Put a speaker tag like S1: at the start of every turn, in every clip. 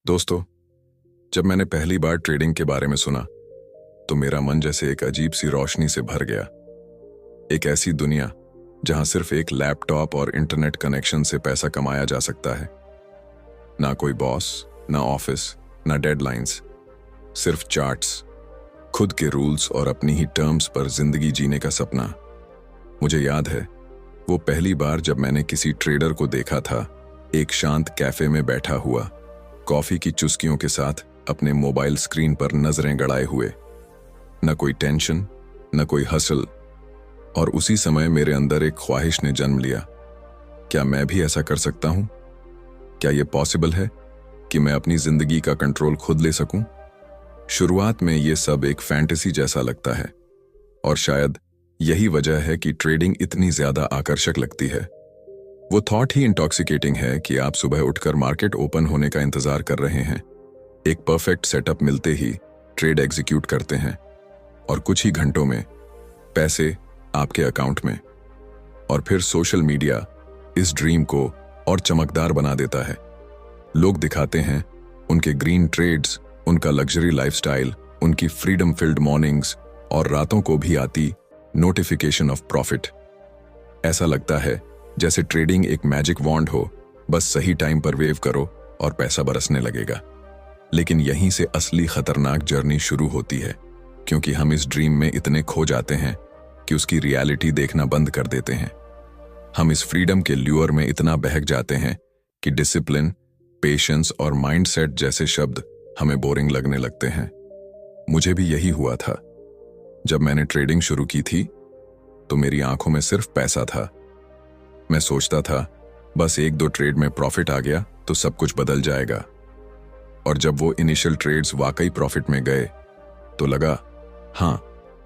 S1: दोस्तों, जब मैंने पहली बार ट्रेडिंग के बारे में सुना तो मेरा मन जैसे एक अजीब सी रोशनी से भर गया। एक ऐसी दुनिया जहां सिर्फ एक लैपटॉप और इंटरनेट कनेक्शन से पैसा कमाया जा सकता है। ना कोई बॉस, ना ऑफिस, ना डेडलाइंस, सिर्फ चार्ट्स, खुद के रूल्स और अपनी ही टर्म्स पर जिंदगी जीने का सपना। मुझे याद है वो पहली बार जब मैंने किसी ट्रेडर को देखा था, एक शांत कैफे में बैठा हुआ, कॉफी की चुस्कियों के साथ अपने मोबाइल स्क्रीन पर नजरें गड़ाए हुए। न कोई टेंशन, न कोई हसल। और उसी समय मेरे अंदर एक ख्वाहिश ने जन्म लिया, क्या मैं भी ऐसा कर सकता हूं? क्या यह पॉसिबल है कि मैं अपनी जिंदगी का कंट्रोल खुद ले सकूं? शुरुआत में यह सब एक फैंटेसी जैसा लगता है, और शायद यही वजह है कि ट्रेडिंग इतनी ज्यादा आकर्षक लगती है। वो थॉट ही इंटॉक्सिकेटिंग है कि आप सुबह उठकर मार्केट ओपन होने का इंतजार कर रहे हैं, एक परफेक्ट सेटअप मिलते ही ट्रेड एग्जीक्यूट करते हैं, और कुछ ही घंटों में पैसे आपके अकाउंट में। और फिर सोशल मीडिया इस ड्रीम को और चमकदार बना देता है। लोग दिखाते हैं उनके ग्रीन ट्रेड्स, उनका लग्जरी लाइफस्टाइल, उनकी फ्रीडम फिल्ड मॉर्निंग्स, और रातों को भी आती नोटिफिकेशन ऑफ प्रॉफिट। ऐसा लगता है जैसे ट्रेडिंग एक मैजिक वॉन्ड हो, बस सही टाइम पर वेव करो और पैसा बरसने लगेगा। लेकिन यहीं से असली खतरनाक जर्नी शुरू होती है, क्योंकि हम इस ड्रीम में इतने खो जाते हैं कि उसकी रियलिटी देखना बंद कर देते हैं। हम इस फ्रीडम के ल्यूर में इतना बहक जाते हैं कि डिसिप्लिन, पेशेंस और माइंडसेट जैसे शब्द हमें बोरिंग लगने लगते हैं। मुझे भी यही हुआ था। जब मैंने ट्रेडिंग शुरू की थी तो मेरी आंखों में सिर्फ पैसा था। मैं सोचता था बस एक दो ट्रेड में प्रॉफिट आ गया तो सब कुछ बदल जाएगा। और जब वो इनिशियल ट्रेड्स वाकई प्रॉफिट में गए तो लगा, हाँ,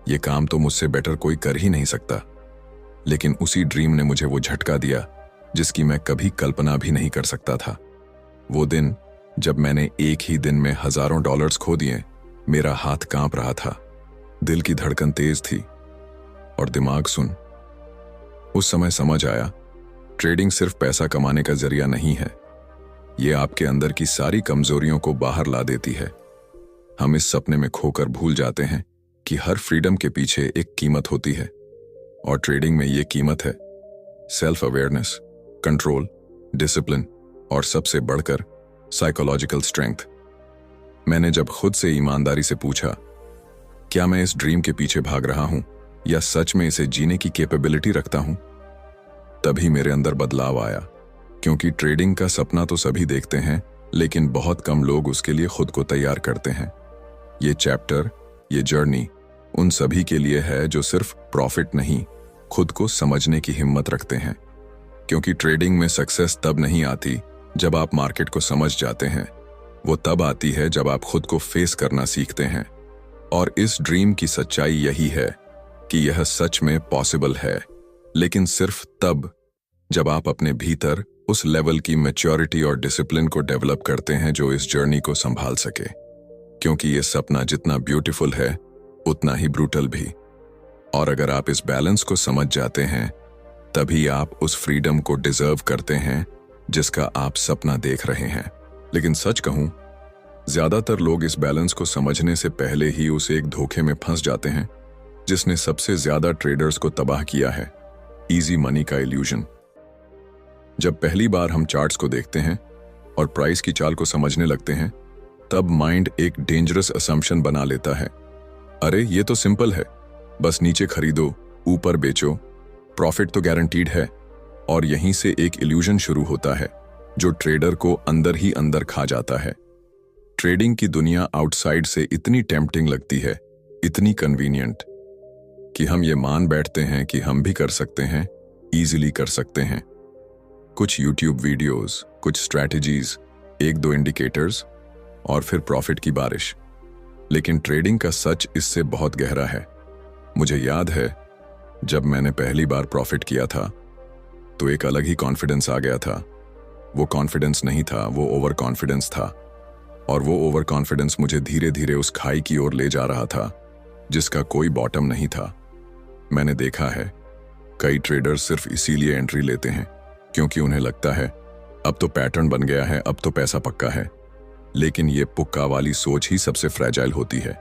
S1: ये काम तो मुझसे बेटर कोई कर ही नहीं सकता। लेकिन उसी ड्रीम ने मुझे वो झटका दिया जिसकी मैं कभी कल्पना भी नहीं कर सकता था। वो दिन जब मैंने एक ही दिन में हजारों डॉलर्स खो दिए, मेरा हाथ कांप रहा था, दिल की धड़कन तेज थी और दिमाग सुन। उस समय समझ आया, ट्रेडिंग सिर्फ पैसा कमाने का जरिया नहीं है, ये आपके अंदर की सारी कमजोरियों को बाहर ला देती है। हम इस सपने में खोकर भूल जाते हैं कि हर फ्रीडम के पीछे एक कीमत होती है, और ट्रेडिंग में ये कीमत है सेल्फ अवेयरनेस, कंट्रोल, डिसिप्लिन और सबसे बढ़कर साइकोलॉजिकल स्ट्रेंथ। मैंने जब खुद से ईमानदारी से पूछा, क्या मैं इस ड्रीम के पीछे भाग रहा हूं या सच में इसे जीने की कैपेबिलिटी रखता हूं, तभी मेरे अंदर बदलाव आया। क्योंकि ट्रेडिंग का सपना तो सभी देखते हैं, लेकिन बहुत कम लोग उसके लिए खुद को तैयार करते हैं। ये चैप्टर, ये जर्नी उन सभी के लिए है जो सिर्फ प्रॉफिट नहीं, खुद को समझने की हिम्मत रखते हैं। क्योंकि ट्रेडिंग में सक्सेस तब नहीं आती जब आप मार्केट को समझ जाते हैं, वो तब आती है जब आप खुद को फेस करना सीखते हैं। और इस ड्रीम की सच्चाई यही है कि यह सच में पॉसिबल है, लेकिन सिर्फ तब जब आप अपने भीतर उस लेवल की मैच्योरिटी और डिसिप्लिन को डेवलप करते हैं जो इस जर्नी को संभाल सके। क्योंकि ये सपना जितना ब्यूटीफुल है उतना ही ब्रूटल भी। और अगर आप इस बैलेंस को समझ जाते हैं, तभी आप उस फ्रीडम को डिजर्व करते हैं जिसका आप सपना देख रहे हैं। लेकिन सच कहूं, ज्यादातर लोग इस बैलेंस को समझने से पहले ही उस एक धोखे में फंस जाते हैं जिसने सबसे ज्यादा ट्रेडर्स को तबाह किया है, इजी मनी का इल्यूजन। जब पहली बार हम चार्ट्स को देखते हैं और प्राइस की चाल को समझने लगते हैं, तब माइंड एक डेंजरस असम्पशन बना लेता है, अरे ये तो सिंपल है, बस नीचे खरीदो, ऊपर बेचो, प्रॉफिट तो गारंटीड है। और यहीं से एक इल्यूजन शुरू होता है जो ट्रेडर को अंदर ही अंदर खा जाता है। ट्रेडिंग की दुनिया आउटसाइड से इतनी टेम्पटिंग लगती है, इतनी कन्वीनियंट, कि हम ये मान बैठते हैं कि हम भी कर सकते हैं, इजीली कर सकते हैं। कुछ यूट्यूब वीडियोस, कुछ स्ट्रैटेजीज, एक दो इंडिकेटर्स और फिर प्रॉफिट की बारिश। लेकिन ट्रेडिंग का सच इससे बहुत गहरा है। मुझे याद है जब मैंने पहली बार प्रॉफिट किया था तो एक अलग ही कॉन्फिडेंस आ गया था। वो कॉन्फिडेंस नहीं था, वो ओवर कॉन्फिडेंस था। और वो ओवर कॉन्फिडेंस मुझे धीरे धीरे उस खाई की ओर ले जा रहा था जिसका कोई बॉटम नहीं था। मैंने देखा है कई ट्रेडर्स सिर्फ इसीलिए एंट्री लेते हैं क्योंकि उन्हें लगता है अब तो पैटर्न बन गया है, अब तो पैसा पक्का है। लेकिन ये पुक्का वाली सोच ही सबसे फ्रेजाइल होती है।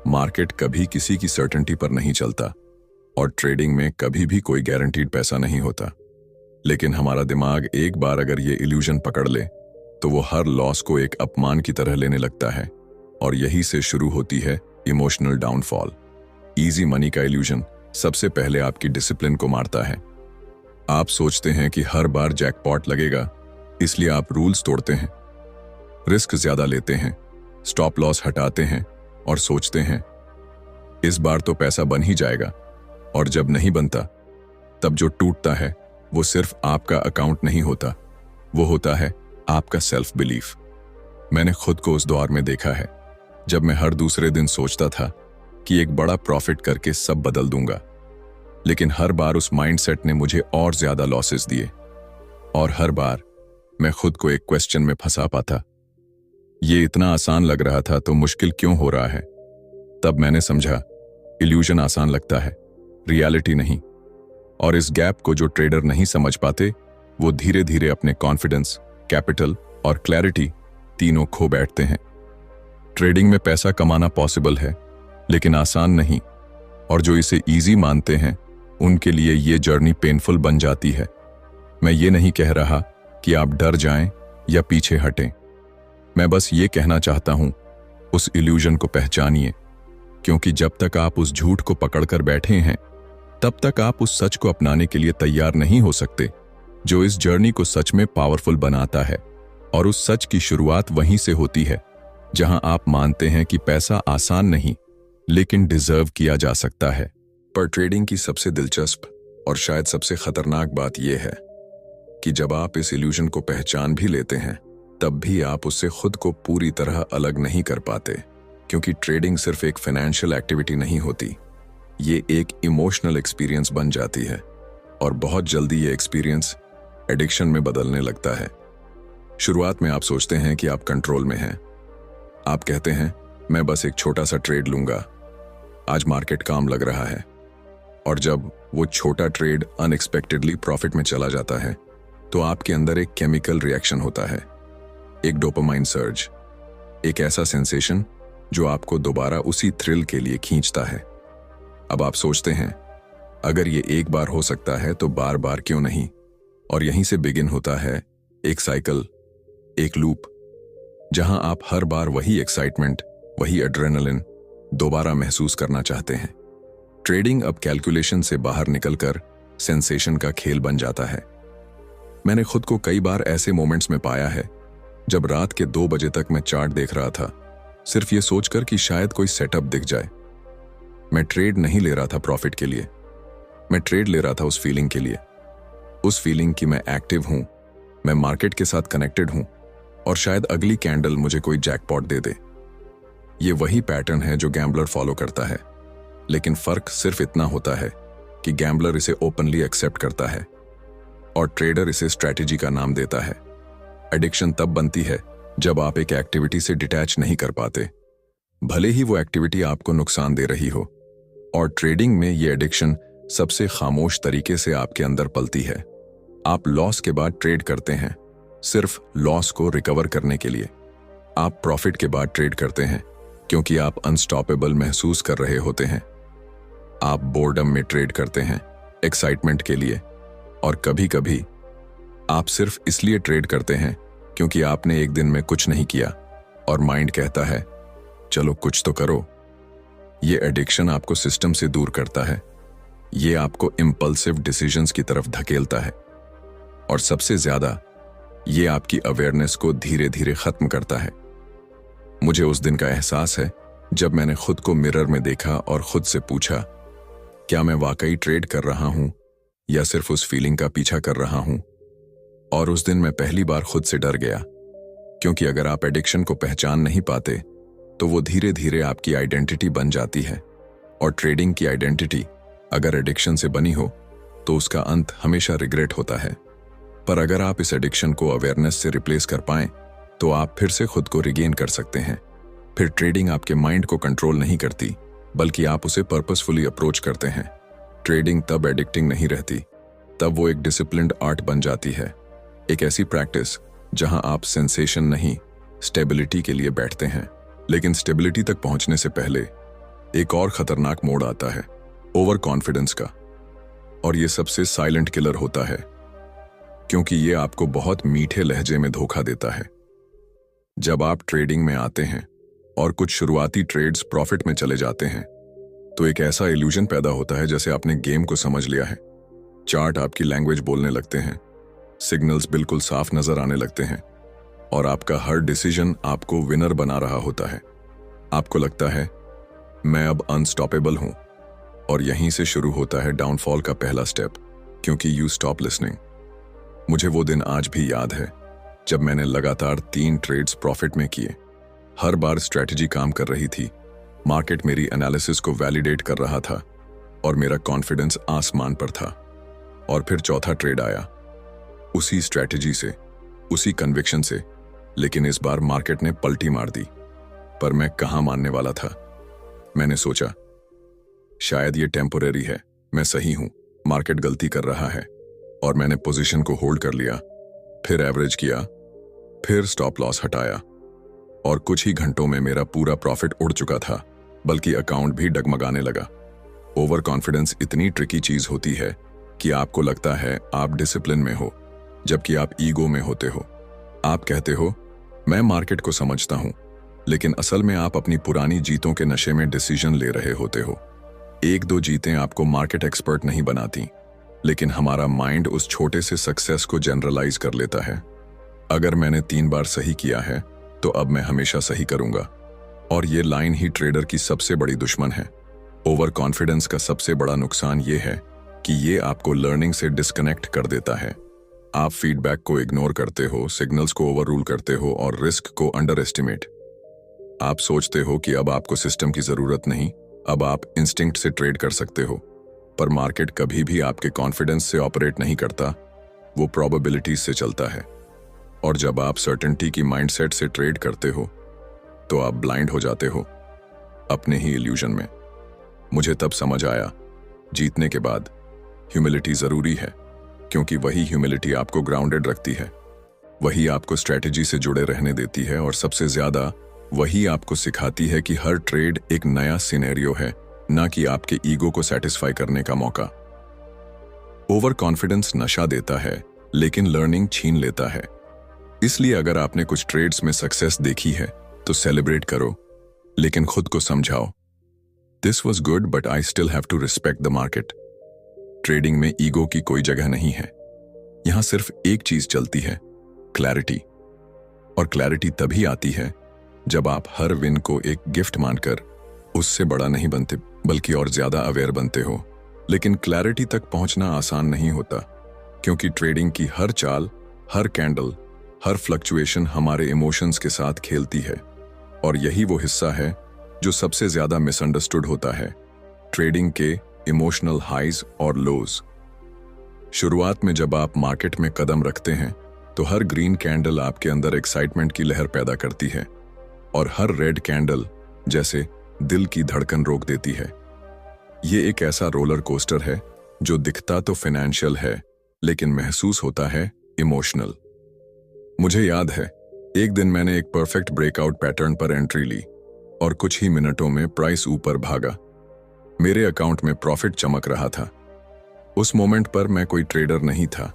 S1: मार्केट कभी किसी की सर्टेनिटी पर नहीं चलता और ट्रेडिंग में कभी भी कोई गारंटीड पैसा नहीं होता। लेकिन हमारा दिमाग एक बार अगर ये इल्यूजन पकड़ ले तो वो हर लॉस को एक अपमान की तरह लेने लगता है और यही से शुरू होती है इमोशनल डाउनफॉल। इजी मनी का इल्यूजन सबसे पहले आपकी डिसिप्लिन को मारता है। आप सोचते हैं कि हर बार जैकपॉट लगेगा, इसलिए आप रूल्स तोड़ते हैं, रिस्क ज्यादा लेते हैं, स्टॉप लॉस हटाते हैं और सोचते हैं इस बार तो पैसा बन ही जाएगा। और जब नहीं बनता तब जो टूटता है वो सिर्फ आपका अकाउंट नहीं होता, वो होता है आपका सेल्फ बिलीफ। मैंने खुद को उस दौर में देखा है जब मैं हर दूसरे दिन सोचता था कि एक बड़ा प्रॉफिट करके सब बदल दूंगा, लेकिन हर बार उस माइंडसेट ने मुझे और ज्यादा लॉसेस दिए और हर बार मैं खुद को एक क्वेश्चन में फंसा पाता, ये इतना आसान लग रहा था तो मुश्किल क्यों हो रहा है। तब मैंने समझा इल्यूजन आसान लगता है, रियलिटी नहीं। और इस गैप को जो ट्रेडर नहीं समझ पाते वो धीरे धीरे अपने कॉन्फिडेंस, कैपिटल और क्लैरिटी तीनों खो बैठते हैं। ट्रेडिंग में पैसा कमाना पॉसिबल है लेकिन आसान नहीं, और जो इसे इजी मानते हैं उनके लिए ये जर्नी पेनफुल बन जाती है। मैं ये नहीं कह रहा कि आप डर जाएं या पीछे हटें, मैं बस ये कहना चाहता हूं उस इल्यूजन को पहचानिए, क्योंकि जब तक आप उस झूठ को पकड़कर बैठे हैं तब तक आप उस सच को अपनाने के लिए तैयार नहीं हो सकते जो इस जर्नी को सच में पावरफुल बनाता है। और उस सच की शुरुआत वहीं से होती है जहां आप मानते हैं कि पैसा आसान नहीं लेकिन डिजर्व किया जा सकता है। पर ट्रेडिंग की सबसे दिलचस्प और शायद सबसे खतरनाक बात यह है कि जब आप इस इल्यूजन को पहचान भी लेते हैं तब भी आप उससे खुद को पूरी तरह अलग नहीं कर पाते, क्योंकि ट्रेडिंग सिर्फ एक फाइनेंशियल एक्टिविटी नहीं होती, ये एक इमोशनल एक्सपीरियंस बन जाती है और बहुत जल्दी ये एक्सपीरियंस एडिक्शन में बदलने लगता है। शुरुआत में आप सोचते हैं कि आप कंट्रोल में हैं। आप कहते हैं मैं बस एक छोटा सा ट्रेड लूंगा, आज मार्केट काम लग रहा है। और जब वो छोटा ट्रेड अनएक्सपेक्टेडली प्रॉफिट में चला जाता है तो आपके अंदर एक केमिकल रिएक्शन होता है, एक डोपामाइन सर्ज, एक ऐसा सेंसेशन जो आपको दोबारा उसी थ्रिल के लिए खींचता है। अब आप सोचते हैं अगर ये एक बार हो सकता है तो बार बार क्यों नहीं। और यहीं से बिगिन होता है एक साइकिल, एक लूप, जहां आप हर बार वही एक्साइटमेंट, वही एड्रेनलिन दोबारा महसूस करना चाहते हैं। ट्रेडिंग अब कैलकुलेशन से बाहर निकलकर सेंसेशन का खेल बन जाता है। मैंने खुद को कई बार ऐसे मोमेंट्स में पाया है जब रात के 2 बजे तक मैं चार्ट देख रहा था, सिर्फ ये सोचकर कि शायद कोई सेटअप दिख जाए। मैं ट्रेड नहीं ले रहा था प्रॉफिट के लिए, मैं ट्रेड ले रहा था उस फीलिंग के लिए, उस फीलिंग कि मैं एक्टिव हूं, मैं मार्केट के साथ कनेक्टेड हूं और शायद अगली कैंडल मुझे कोई जैकपॉट दे दे। ये वही पैटर्न है जो गैम्बलर फॉलो करता है, लेकिन फर्क सिर्फ इतना होता है कि गैम्बलर इसे ओपनली एक्सेप्ट करता है और ट्रेडर इसे स्ट्रैटेजी का नाम देता है। एडिक्शन तब बनती है जब आप एक एक्टिविटी से डिटैच नहीं कर पाते, भले ही वो एक्टिविटी आपको नुकसान दे रही हो। और ट्रेडिंग में ये एडिक्शन सबसे खामोश तरीके से आपके अंदर पलती है। आप लॉस के बाद ट्रेड करते हैं सिर्फ लॉस को रिकवर करने के लिए। आप प्रॉफिट के बाद ट्रेड करते हैं क्योंकि आप अनस्टॉपेबल महसूस कर रहे होते हैं। आप बोर्डम में ट्रेड करते हैं एक्साइटमेंट के लिए, और कभी कभी आप सिर्फ इसलिए ट्रेड करते हैं क्योंकि आपने एक दिन में कुछ नहीं किया और माइंड कहता है चलो कुछ तो करो। ये एडिक्शन आपको सिस्टम से दूर करता है, ये आपको इंपल्सिव डिसीजंस की तरफ धकेलता है और सबसे ज्यादा ये आपकी अवेयरनेस को धीरे धीरे खत्म करता है। मुझे उस दिन का एहसास है जब मैंने खुद को मिरर में देखा और खुद से पूछा क्या मैं वाकई ट्रेड कर रहा हूं या सिर्फ उस फीलिंग का पीछा कर रहा हूं। और उस दिन मैं पहली बार खुद से डर गया, क्योंकि अगर आप एडिक्शन को पहचान नहीं पाते तो वो धीरे धीरे आपकी आइडेंटिटी बन जाती है। और ट्रेडिंग की आइडेंटिटी अगर एडिक्शन से बनी हो तो उसका अंत हमेशा रिग्रेट होता है। पर अगर आप इस एडिक्शन को अवेयरनेस से रिप्लेस कर पाएं तो आप फिर से खुद को रिगेन कर सकते हैं। फिर ट्रेडिंग आपके माइंड को कंट्रोल नहीं करती, बल्कि आप उसे पर्पसफुली अप्रोच करते हैं। ट्रेडिंग तब एडिक्टिंग नहीं रहती, तब वो एक डिसिप्लिन्ड आर्ट बन जाती है, एक ऐसी प्रैक्टिस जहां आप सेंसेशन नहीं स्टेबिलिटी के लिए बैठते हैं, लेकिन स्टेबिलिटी तक पहुंचने से पहले एक और खतरनाक मोड़ आता है, ओवर कॉन्फिडेंस का। और ये सबसे साइलेंट किलर होता है, क्योंकि ये आपको बहुत मीठे लहजे में धोखा देता है। जब आप ट्रेडिंग में आते हैं और कुछ शुरुआती ट्रेड्स प्रॉफिट में चले जाते हैं, तो एक ऐसा इल्यूजन पैदा होता है जैसे आपने गेम को समझ लिया है। चार्ट आपकी लैंग्वेज बोलने लगते हैं, सिग्नल्स बिल्कुल साफ नजर आने लगते हैं, और आपका हर डिसीजन आपको विनर बना रहा होता है। आपको लगता है मैं अब अनस्टॉपेबल हूं, और यहीं से शुरू होता है डाउनफॉल का पहला स्टेप, क्योंकि यू स्टॉप लिसनिंग। मुझे वो दिन आज भी याद है जब मैंने लगातार 3 ट्रेड्स प्रॉफिट में किए। हर बार स्ट्रैटेजी काम कर रही थी, मार्केट मेरी एनालिसिस को वैलिडेट कर रहा था, और मेरा कॉन्फिडेंस आसमान पर था। और फिर चौथा ट्रेड आया, उसी स्ट्रैटेजी से, उसी कन्विक्शन से, लेकिन इस बार मार्केट ने पलटी मार दी। पर मैं कहां मानने वाला था। मैंने सोचा शायद ये टेम्पोरेरी है, मैं सही हूं, मार्केट गलती कर रहा है, और मैंने पोजीशन को होल्ड कर लिया। फिर एवरेज किया, फिर स्टॉप लॉस हटाया, और कुछ ही घंटों में मेरा पूरा प्रॉफिट उड़ चुका था, बल्कि अकाउंट भी डगमगाने लगा। ओवर कॉन्फिडेंस इतनी ट्रिकी चीज होती है कि आपको लगता है आप डिसिप्लिन में हो, जबकि आप ईगो में होते हो। आप कहते हो मैं मार्केट को समझता हूं, लेकिन असल में आप अपनी पुरानी जीतों के नशे में डिसीजन ले रहे होते हो। 1-2 जीतें आपको मार्केट एक्सपर्ट नहीं बनाती, लेकिन हमारा माइंड उस छोटे से सक्सेस को जनरलाइज कर लेता है। अगर मैंने 3 बार सही किया है, तो अब मैं हमेशा सही करूंगा। और ये लाइन ही ट्रेडर की सबसे बड़ी दुश्मन है। ओवर कॉन्फिडेंस का सबसे बड़ा नुकसान ये है कि ये आपको लर्निंग से डिस्कनेक्ट कर देता है। आप फीडबैक को इग्नोर करते हो, सिग्नल्स को ओवररूल करते हो, और रिस्क को अंडर एस्टिमेट। आप सोचते हो कि अब आपको सिस्टम की जरूरत नहीं, अब आप इंस्टिंक्ट से ट्रेड कर सकते हो। पर मार्केट कभी भी आपके कॉन्फिडेंस से ऑपरेट नहीं करता, वो प्रोबेबिलिटीज से चलता है। और जब आप सर्टेनिटी की माइंडसेट से ट्रेड करते हो, तो आप ब्लाइंड हो जाते हो अपने ही इल्यूजन में। मुझे तब समझ आया, जीतने के बाद ह्यूमिलिटी जरूरी है, क्योंकि वही ह्यूमिलिटी आपको ग्राउंडेड रखती है, वही आपको स्ट्रैटेजी से जुड़े रहने देती है, और सबसे ज्यादा वही आपको सिखाती है कि हर ट्रेड एक नया सिनेरियो है, ना कि आपके ईगो को सेटिस्फाई करने का मौका। ओवर कॉन्फिडेंस नशा देता है, लेकिन लर्निंग छीन लेता है। इसलिए अगर आपने कुछ ट्रेड्स में सक्सेस देखी है, तो सेलिब्रेट करो, लेकिन खुद को समझाओ, this was good but I still have to respect the market. Trading में ईगो की कोई जगह नहीं है। यहां सिर्फ एक चीज चलती है, क्लैरिटी। और क्लैरिटी तभी आती है जब आप हर विन को एक गिफ्ट मानकर उससे बड़ा नहीं बनते, बल्कि और ज्यादा अवेयर बनते हो। लेकिन क्लैरिटी तक पहुंचना आसान नहीं होता, क्योंकि ट्रेडिंग की हर चाल, हर कैंडल, हर फ्लक्चुएशन हमारे इमोशंस के साथ खेलती है। और यही वो हिस्सा है जो सबसे ज्यादा मिसअंडरस्टूड होता है, ट्रेडिंग के इमोशनल हाइज और लोज। शुरुआत में जब आप मार्केट में कदम रखते हैं, तो हर ग्रीन कैंडल आपके अंदर एक्साइटमेंट की लहर पैदा करती है, और हर रेड कैंडल जैसे दिल की धड़कन रोक देती है। ये एक ऐसा रोलर कोस्टर है जो दिखता तो फाइनेंशियल है, लेकिन महसूस होता है इमोशनल। मुझे याद है, एक दिन मैंने एक परफेक्ट ब्रेकआउट पैटर्न पर एंट्री ली, और कुछ ही मिनटों में प्राइस ऊपर भागा। मेरे अकाउंट में प्रॉफिट चमक रहा था। उस मोमेंट पर मैं कोई ट्रेडर नहीं था,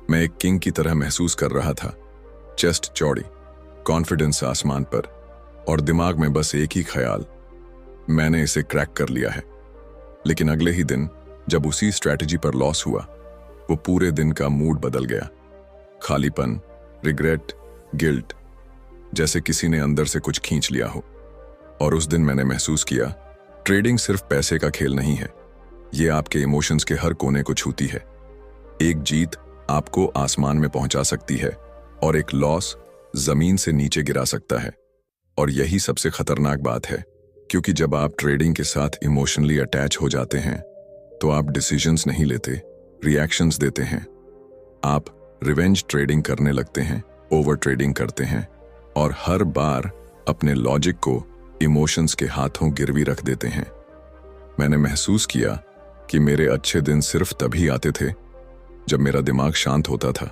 S1: मैं एक किंग की तरह महसूस कर रहा था। चेस्ट चौड़ी, कॉन्फिडेंस आसमान पर, और दिमाग में बस एक ही ख्याल, मैंने इसे क्रैक कर लिया है। लेकिन अगले ही दिन जब उसी स्ट्रैटेजी पर लॉस हुआ, वो पूरे दिन का मूड बदल गया। खालीपन, रिग्रेट, गिल्ट, जैसे किसी ने अंदर से कुछ खींच लिया हो। और उस दिन मैंने महसूस किया, ट्रेडिंग सिर्फ पैसे का खेल नहीं है, ये आपके इमोशंस के हर कोने को छूती है। एक जीत आपको आसमान में पहुंचा सकती है, और एक लॉस जमीन से नीचे गिरा सकता है। और यही सबसे खतरनाक बात है, क्योंकि जब आप ट्रेडिंग के साथ इमोशनली अटैच हो जाते हैं, तो आप डिसीजंस नहीं लेते, रिएक्शंस देते हैं। आप रिवेंज ट्रेडिंग करने लगते हैं, ओवर ट्रेडिंग करते हैं, और हर बार अपने लॉजिक को इमोशंस के हाथों गिरवी रख देते हैं। मैंने महसूस किया कि मेरे अच्छे दिन सिर्फ तभी आते थे जब मेरा दिमाग शांत होता था,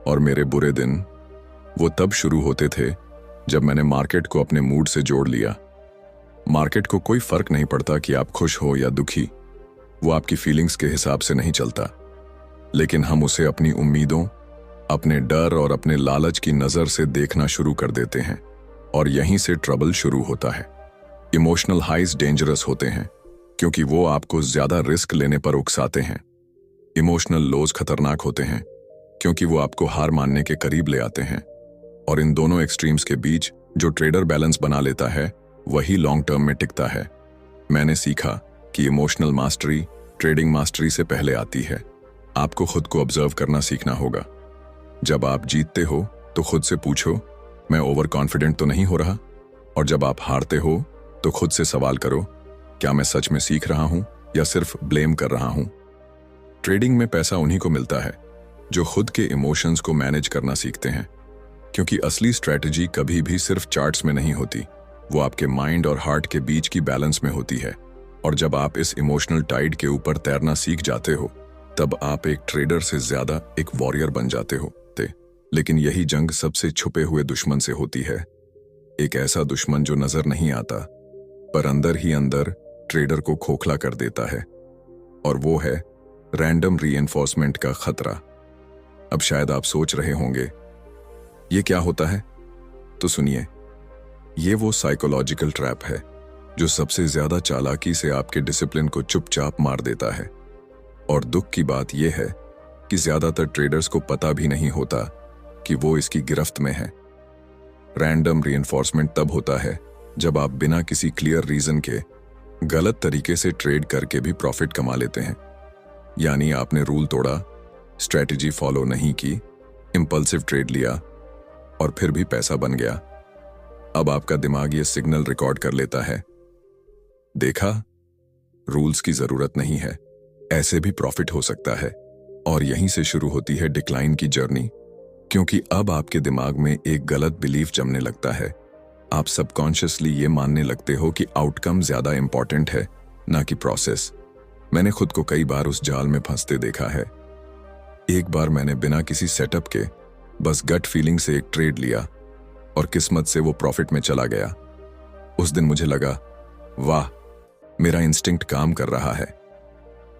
S1: और मेरे बुरे दिन वो तब शुरू होते थे जब मैंने मार्केट को अपने मूड से जोड़ लिया। मार्केट को कोई फर्क नहीं पड़ता कि आप खुश हो या दुखी, वो आपकी फीलिंग्स के हिसाब से नहीं चलता, लेकिन हम उसे अपनी उम्मीदों, अपने डर और अपने लालच की नज़र से देखना शुरू कर देते हैं, और यहीं से ट्रबल शुरू होता है। इमोशनल हाइज डेंजरस होते हैं क्योंकि वो आपको ज्यादा रिस्क लेने पर उकसाते हैं। इमोशनल लोज खतरनाक होते हैं क्योंकि वो आपको हार मानने के करीब ले आते हैं, और इन दोनों एक्सट्रीम्स के बीच जो ट्रेडर बैलेंस बना लेता है वही लॉन्ग टर्म में टिकता है। मैंने सीखा कि इमोशनल मास्टरी ट्रेडिंग मास्टरी से पहले आती है। आपको खुद को ऑब्जर्व करना सीखना होगा। जब आप जीतते हो तो खुद से पूछो, मैं ओवर कॉन्फिडेंट तो नहीं हो रहा? और जब आप हारते हो तो खुद से सवाल करो, क्या मैं सच में सीख रहा हूं या सिर्फ ब्लेम कर रहा हूं? ट्रेडिंग में पैसा उन्हीं को मिलता है जो खुद के इमोशंस को मैनेज करना सीखते हैं, क्योंकि असली स्ट्रैटेजी कभी भी सिर्फ चार्ट्स में नहीं होती, वो आपके माइंड और हार्ट के बीच की बैलेंस में होती है। और जब आप इस इमोशनल टाइड के ऊपर तैरना सीख जाते हो, तब आप एक ट्रेडर से ज्यादा एक वॉरियर बन जाते हो। लेकिन यही जंग सबसे छुपे हुए दुश्मन से होती है, एक ऐसा दुश्मन जो नजर नहीं आता पर अंदर ही अंदर ट्रेडर को खोखला कर देता है, और वो है रैंडम रीइंफोर्समेंट का खतरा। अब शायद आप सोच रहे होंगे ये क्या होता है, तो सुनिए, ये वो साइकोलॉजिकल ट्रैप है जो सबसे ज्यादा चालाकी से आपके डिसिप्लिन को चुपचाप मार देता है। और दुख की बात यह है कि ज्यादातर ट्रेडर्स को पता भी नहीं होता कि वो इसकी गिरफ्त में है। रैंडम रीइंफोर्समेंट तब होता है जब आप बिना किसी क्लियर रीजन के गलत तरीके से ट्रेड करके भी प्रॉफिट कमा लेते हैं। यानी आपने रूल तोड़ा, स्ट्रेटजी फॉलो नहीं की, इंपल्सिव ट्रेड लिया और फिर भी पैसा बन गया। अब आपका दिमाग ये सिग्नल रिकॉर्ड कर लेता है, देखा, रूल्स की जरूरत नहीं है, ऐसे भी प्रॉफिट हो सकता है। और यहीं से शुरू होती है डिक्लाइन की जर्नी, क्योंकि अब आपके दिमाग में एक गलत बिलीफ जमने लगता है। आप सबकॉन्शियसली ये मानने लगते हो कि आउटकम ज्यादा इंपॉर्टेंट है, ना कि प्रोसेस। मैंने खुद को कई बार उस जाल में फंसते देखा है। एक बार मैंने बिना किसी सेटअप के बस गट फीलिंग से एक ट्रेड लिया और किस्मत से वो प्रॉफिट में चला गया। उस दिन मुझे लगा, वाह, मेरा इंस्टिंक्ट काम कर रहा है।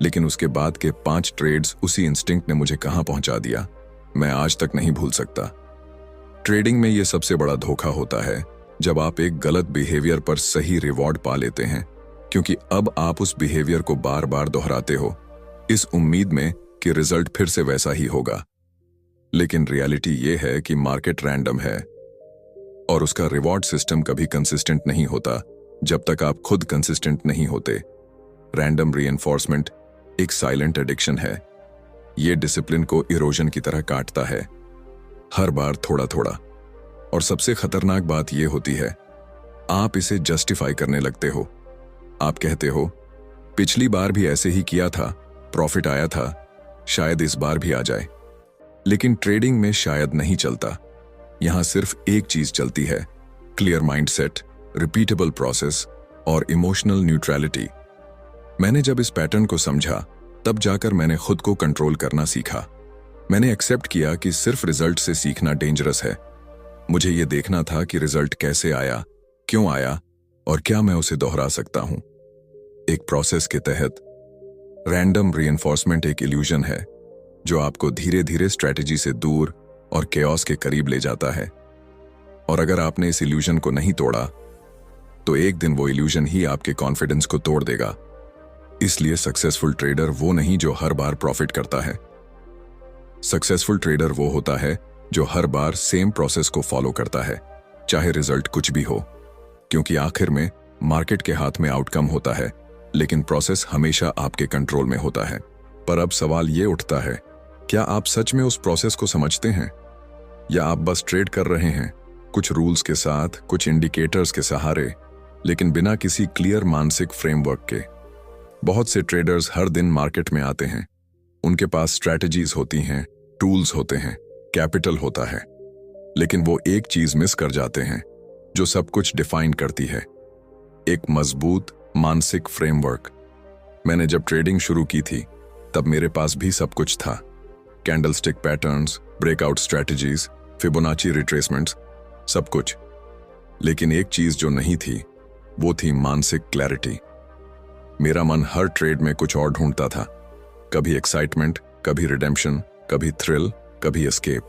S1: लेकिन उसके बाद के 5 ट्रेड्स उसी इंस्टिंक्ट ने मुझे कहां पहुंचा दिया, मैं आज तक नहीं भूल सकता। ट्रेडिंग में यह सबसे बड़ा धोखा होता है जब आप एक गलत बिहेवियर पर सही रिवॉर्ड पा लेते हैं, क्योंकि अब आप उस बिहेवियर को बार बार दोहराते हो इस उम्मीद में कि रिजल्ट फिर से वैसा ही होगा। लेकिन रियलिटी यह है कि मार्केट रैंडम है और उसका रिवॉर्ड सिस्टम कभी कंसिस्टेंट नहीं होता जब तक आप खुद कंसिस्टेंट नहीं होते। रैंडम रीइंफोर्समेंट एक साइलेंट एडिक्शन है। यह डिसिप्लिन को इरोजन की तरह काटता है, हर बार थोड़ा थोड़ा। और सबसे खतरनाक बात यह होती है, आप इसे जस्टिफाई करने लगते हो। आप कहते हो, पिछली बार भी ऐसे ही किया था, प्रॉफिट आया था, शायद इस बार भी आ जाए। लेकिन ट्रेडिंग में शायद नहीं चलता। यहां सिर्फ एक चीज चलती है, क्लियर माइंडसेट, रिपीटेबल प्रोसेस और इमोशनल न्यूट्रलिटी। मैंने जब इस पैटर्न को समझा, तब जाकर मैंने खुद को कंट्रोल करना सीखा। मैंने एक्सेप्ट किया कि सिर्फ रिजल्ट से सीखना डेंजरस है। मुझे यह देखना था कि रिजल्ट कैसे आया, क्यों आया और क्या मैं उसे दोहरा सकता हूं। एक प्रोसेस के तहत रैंडम रीइंफोर्समेंट एक इल्यूजन है जो आपको धीरे धीरे स्ट्रेटजी से दूर और केओस के करीब ले जाता है। और अगर आपने इस इल्यूजन को नहीं तोड़ा, तो एक दिन वो इल्यूजन ही आपके कॉन्फिडेंस को तोड़ देगा। इसलिए सक्सेसफुल ट्रेडर वो नहीं जो हर बार प्रॉफिट करता है। सक्सेसफुल ट्रेडर वो होता है जो हर बार सेम प्रोसेस को फॉलो करता है, चाहे रिजल्ट कुछ भी हो। क्योंकि आखिर में मार्केट के हाथ में आउटकम होता है, लेकिन प्रोसेस हमेशा आपके कंट्रोल में होता है। पर अब सवाल ये उठता है, क्या आप सच में उस प्रोसेस को समझते हैं, या आप बस ट्रेड कर रहे हैं, कुछ रूल्स के साथ, कुछ इंडिकेटर्स के सहारे, लेकिन बिना किसी क्लियर मानसिक फ्रेमवर्क के। बहुत से ट्रेडर्स हर दिन मार्केट में आते हैं, उनके पास स्ट्रैटेजीज होती हैं, टूल्स होते हैं, कैपिटल होता है, लेकिन वो एक चीज मिस कर जाते हैं जो सब कुछ डिफाइन करती है, एक मजबूत मानसिक फ्रेमवर्क। मैंने जब ट्रेडिंग शुरू की थी, तब मेरे पास भी सब कुछ था, candlestick patterns, breakout strategies, Fibonacci retracements, सब कुछ। लेकिन एक चीज जो नहीं थी वो थी मानसिक क्लैरिटी। मेरा मन हर ट्रेड में कुछ और ढूंढता था, कभी एक्साइटमेंट, कभी रिडेम्पशन, कभी थ्रिल, कभी एस्केप।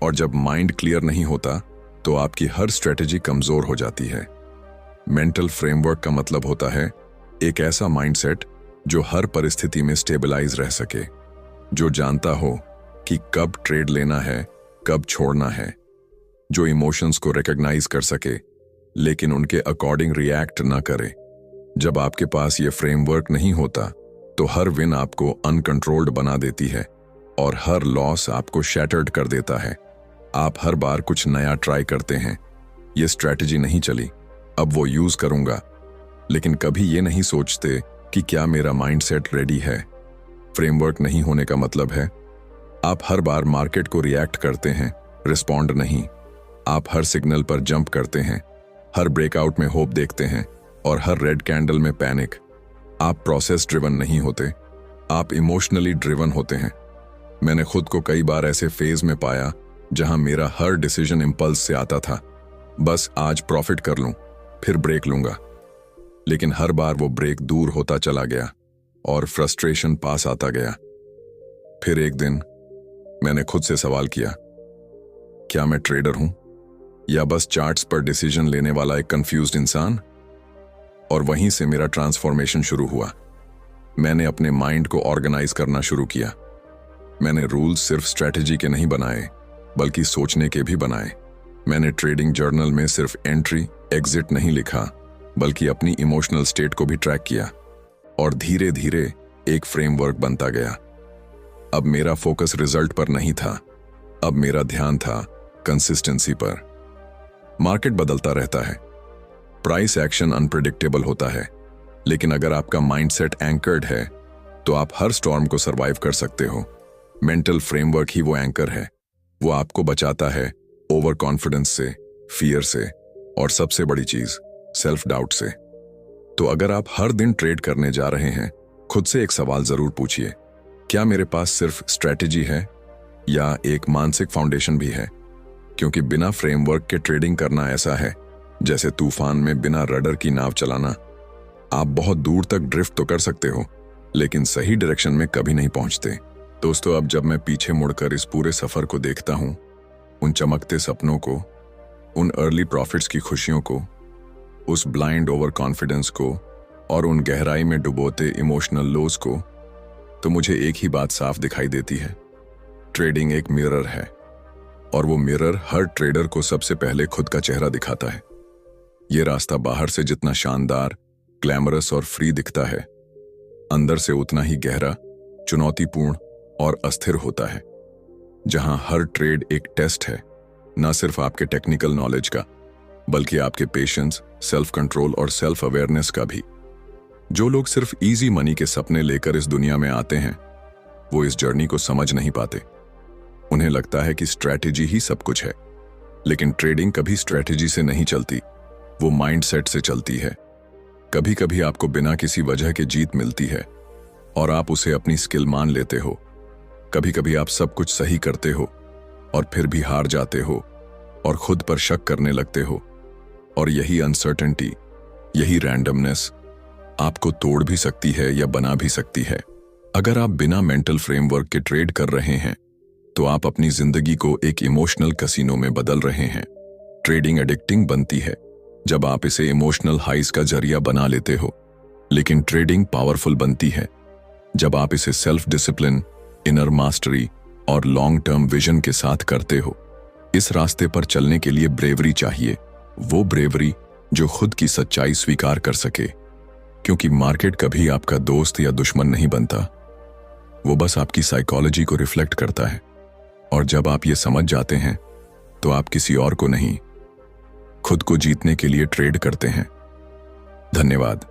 S1: और जब माइंड क्लियर नहीं होता तो आपकी हर स्ट्रेटेजी कमजोर हो जाती है। मेंटल फ्रेमवर्क का मतलब होता है एक ऐसा माइंडसेट जो हर परिस्थिति में स्टेबलाइज रह सके, जो जानता हो कि कब ट्रेड लेना है, कब छोड़ना है, जो इमोशंस को रिकॉग्नाइज कर सके लेकिन उनके अकॉर्डिंग रिएक्ट ना करे। जब आपके पास ये फ्रेमवर्क नहीं होता तो हर विन आपको अनकंट्रोल्ड बना देती है और हर लॉस आपको शैटर्ड कर देता है। आप हर बार कुछ नया ट्राई करते हैं, ये स्ट्रैटेजी नहीं चली, अब वो यूज करूंगा, लेकिन कभी ये नहीं सोचते कि क्या मेरा माइंडसेट रेडी है। फ्रेमवर्क नहीं होने का मतलब है आप हर बार मार्केट को रिएक्ट करते हैं, रिस्पॉन्ड नहीं। आप हर सिग्नल पर जंप करते हैं, हर ब्रेकआउट में होप देखते हैं और हर रेड कैंडल में पैनिक। आप प्रोसेस ड्रिवन नहीं होते, आप इमोशनली ड्रिवन होते हैं। मैंने खुद को कई बार ऐसे फेज में पाया जहां मेरा हर डिसीजन इंपल्स से आता था, बस आज प्रॉफिट कर लूं, फिर ब्रेक लूंगा। लेकिन हर बार वो ब्रेक दूर होता चला गया और फ्रस्ट्रेशन पास आता गया। फिर एक दिन मैंने खुद से सवाल किया, क्या मैं ट्रेडर हूं या बस चार्ट्स पर डिसीजन लेने वाला एक कंफ्यूज्ड इंसान? और वहीं से मेरा ट्रांसफॉर्मेशन शुरू हुआ। मैंने अपने माइंड को ऑर्गेनाइज करना शुरू किया। मैंने रूल्स सिर्फ स्ट्रैटेजी के नहीं बनाए बल्कि सोचने के भी बनाए। मैंने ट्रेडिंग जर्नल में सिर्फ एंट्री एग्जिट नहीं लिखा बल्कि अपनी इमोशनल स्टेट को भी ट्रैक किया और धीरे धीरे एक फ्रेमवर्क बनता गया। अब मेरा फोकस रिजल्ट पर नहीं था, अब मेरा ध्यान था कंसिस्टेंसी पर। मार्केट बदलता रहता है, प्राइस एक्शन अनप्रेडिक्टेबल होता है, लेकिन अगर आपका माइंडसेट एंकर्ड है तो आप हर स्टॉर्म को सरवाइव कर सकते हो। मेंटल फ्रेमवर्क ही वो एंकर है, वो आपको बचाता है ओवर कॉन्फिडेंस से, फियर से और सबसे बड़ी चीज सेल्फ डाउट से। तो अगर आप हर दिन ट्रेड करने जा रहे हैं, खुद से एक सवाल जरूर पूछिए, क्या मेरे पास सिर्फ स्ट्रैटेजी है या एक मानसिक फाउंडेशन भी है? क्योंकि बिना फ्रेमवर्क के ट्रेडिंग करना ऐसा है जैसे तूफान में बिना रडर की नाव चलाना। आप बहुत दूर तक ड्रिफ्ट तो कर सकते हो लेकिन सही डायरेक्शन में कभी नहीं पहुंचते। दोस्तों, अब जब मैं पीछे मुड़कर इस पूरे सफर को देखता हूं, उन चमकते सपनों को, उन अर्ली प्रॉफिट्स की खुशियों को, उस ब्लाइंड ओवर कॉन्फिडेंस को और उन गहराई में डुबोते इमोशनल लोज को, तो मुझे एक ही बात साफ दिखाई देती है, ट्रेडिंग एक मिरर है और वो मिरर हर ट्रेडर को सबसे पहले खुद का चेहरा दिखाता है। ये रास्ता बाहर से जितना शानदार, ग्लैमरस और फ्री दिखता है, अंदर से उतना ही गहरा, चुनौतीपूर्ण और अस्थिर होता है, जहां हर ट्रेड एक टेस्ट है, न सिर्फ आपके टेक्निकल नॉलेज का बल्कि आपके पेशेंस, सेल्फ कंट्रोल और सेल्फ अवेयरनेस का भी। जो लोग सिर्फ इजी मनी के सपने लेकर इस दुनिया में आते हैं, वो इस जर्नी को समझ नहीं पाते। उन्हें लगता है कि स्ट्रैटेजी ही सब कुछ है, लेकिन ट्रेडिंग कभी स्ट्रैटेजी से नहीं चलती, वो माइंडसेट से चलती है। कभी कभी आपको बिना किसी वजह के जीत मिलती है और आप उसे अपनी स्किल मान लेते हो। कभी कभी आप सब कुछ सही करते हो और फिर भी हार जाते हो और खुद पर शक करने लगते हो। और यही अनसर्टेनिटी, यही रैंडमनेस आपको तोड़ भी सकती है या बना भी सकती है। अगर आप बिना मेंटल फ्रेमवर्क के ट्रेड कर रहे हैं तो आप अपनी जिंदगी को एक इमोशनल कसिनो में बदल रहे हैं। ट्रेडिंग एडिक्टिंग बनती है जब आप इसे इमोशनल हाइज का जरिया बना लेते हो, लेकिन ट्रेडिंग पावरफुल बनती है जब आप इसे सेल्फ डिसिप्लिन, इनर मास्टरी और लॉन्ग टर्म विजन के साथ करते हो। इस रास्ते पर चलने के लिए ब्रेवरी चाहिए, वो ब्रेवरी जो खुद की सच्चाई स्वीकार कर सके, क्योंकि मार्केट कभी आपका दोस्त या दुश्मन नहीं बनता, वो बस आपकी साइकोलॉजी को रिफ्लेक्ट करता है। और जब आप ये समझ जाते हैं तो आप किसी और को नहीं, खुद को जीतने के लिए ट्रेड करते हैं। धन्यवाद।